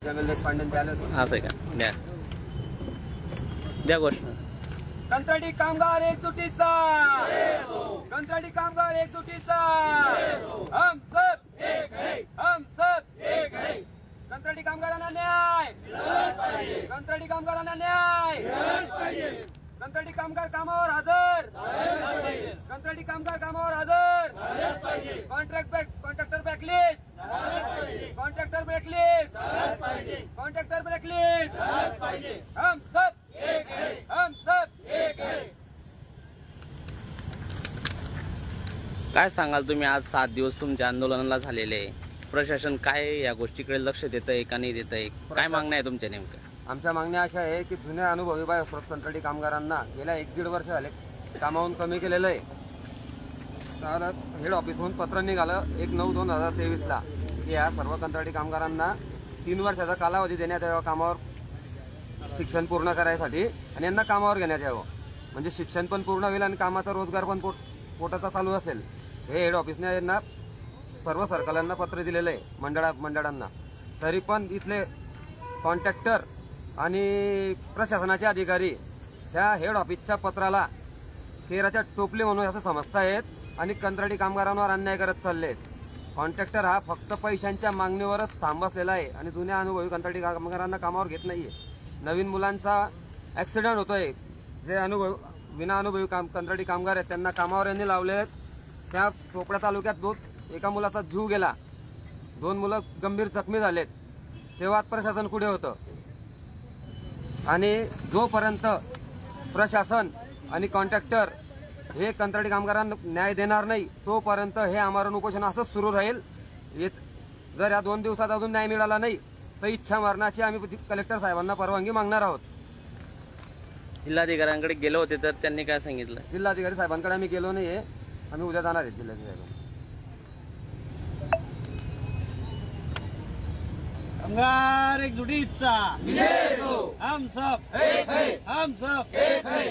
असं का? द्या द्या गोष्ट. कंत्राटी कामगार एकजुटीचा, कंत्राटी कामगार एकजुटीचा, हम सब एक है, हम सब एक है. कंत्राटी कामगारांना न्याय, कंत्राटी कामगारांना न्याय, कंत्राटी कामगार कामावर हजर, कंत्राटी कामगार कामावर हजर, contractor blacklist, contractor blacklist, contractor blacklist. हम सब एक है, हम सब एक है. काय सांगाल तुम्ही? आज 7 दिवस तुमच्या आंदोलनाला झालेले आहे. प्रशासन काय या गोष्टीकडे लक्ष देत आहे का नाही देत आहे? काय मागण्या आहे तुमच्या नेमक्या? आमच्या मागण्या अशा आहे की जुन्या अनुभवी कंत्राटी कामगारांना गेल्या 1-1.5 वर्ष झाले कामावून कमी केलेलं आहे. तर हेड ऑफिसहून पत्र निघालं 1/9/2023 की या सर्व कंत्राटी कामगारांना 3 वर्षाचा कालावधी देण्यात यावा कामावर शिक्षण पूर्ण करायसाठी आणि यांना कामावर घेण्यात यावं. म्हणजे शिक्षण पण पूर्ण होईल आणि कामाचा रोजगार पण पोटाचा चालू असेल. हे हेड ऑफिसने यांना सर्व सर्कलांना पत्र दिलेलं आहे मंडळांना. तरी पण इथले कॉन्ट्रॅक्टर आणि प्रशासनाचे अधिकारी त्या हेड ऑफिसच्या पत्राला केराच्या टोपले म्हणून असं समजतायत आणि कंत्राटी कामगारांवर अन्याय करत चालले आहेत. कॉन्ट्रॅक्टर हा फक्त पैशांच्या मागणीवरच थांब बसलेला आहे आणि जुन्या अनुभवी कंत्राटी कामगारांना कामावर घेत नाहीये. नवीन मुलांचा ऍक्सिडेंट होतोय. जे विना अनुभवी कंत्राटी कामगार आहेत त्यांना कामावर यांनी लावले आहेत. त्या चोपडा तालुक्यात एका मुलाचा जीव गेला, 2 मुलं गंभीर जखमी झालेत. तेव्हा प्रशासन कुठे होतं? आणि जोपर्यंत प्रशासन आणि कॉन्ट्रॅक्टर हे कंत्राटी कामगारांना न्याय देणार नाही तोपर्यंत हे आमरण उपोषण असंच सुरू राहील. जर या 2 दिवसात अजून न्याय मिळाला नाही तर इच्छा मरणाची आम्ही कलेक्टर साहेबांना परवानगी मागणार आहोत. जिल्हाधिकाऱ्यांकडे गेलो होते तर त्यांनी काय सांगितलं? जिल्हाधिकारी साहेबांकडे आम्ही गेलो नाहीये. आम्ही उद्या जाणार आहे जिल्हाधिकारी साहेबांना. कामगार एकजुटीचा, हम सब एक है, हम सब एक है.